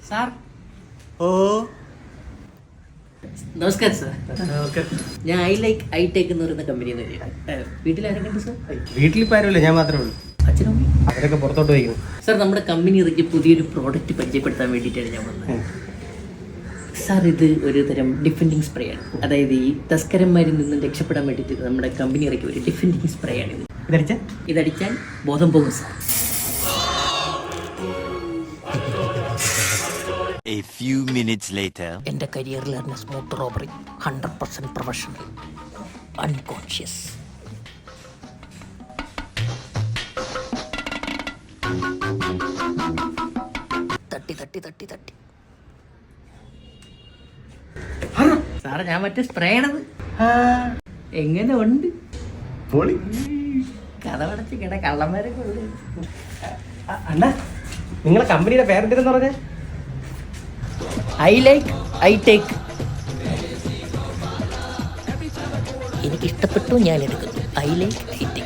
Sir. ഓ നമസ്കാരം sir. ഞാൻ I tech എന്ന് പറയുന്ന കമ്പനിയിൽ നിന്ന്. വീട്ടിലാരൊക്കെയുണ്ട് സാർ? വീട്ടിലിപ്പോൾ ആരുമില്ല, ഞാൻ മാത്രമേ ഉള്ളൂ. അച്ഛനും അവരൊക്കെ പുറത്തോട്ട് പോയിരിക്കുന്നു. സാർ, നമ്മുടെ കമ്പനി ഇറക്കിയ പുതിയൊരു പ്രോഡക്റ്റ് പരിചയപ്പെടുത്താൻ വേണ്ടിയിട്ടാണ് ഞാൻ വന്നത്. സാർ, ഇത് ഒരു തരം ഡിഫെൻഡിങ് സ്പ്രേ ആണ്. അതായത് ഈ തസ്കരന്മാരിൽ നിന്നും രക്ഷപ്പെടാൻ വേണ്ടിയിട്ട് നമ്മുടെ കമ്പനി ഇറക്കിയ ഒരു ഡിഫെൻഡിങ് സ്പ്രേ ആണ് ഇത്. ഇതടിച്ചാൽ ബോധം പോകും sir. A few minutes later. എൻ്റെ കരിയറിൽ തന്നെ സ്മൂത്ത് റോബറി, 100% പ്രൊഫഷണൽ, അൺകോൺഷ്യസ്. തട്ടി തട്ടി തട്ടി തട്ടി. സാറേ, ഞാൻ മറ്റേ സ്പ്രേ ആണത്. എങ്ങനെ ഉണ്ട്? കഥ പടച്ച് കിട കള്ളന്മാരൊക്കെ ഉള്ളു. അണ്ണാ, നിങ്ങളെ കമ്പനിയുടെ പേരെന്തെന്ന് പറഞ്ഞേ? I tech. എനിക്കിഷ്ടപ്പെട്ടു, ഞാൻ എടുക്കുന്നു. I tech.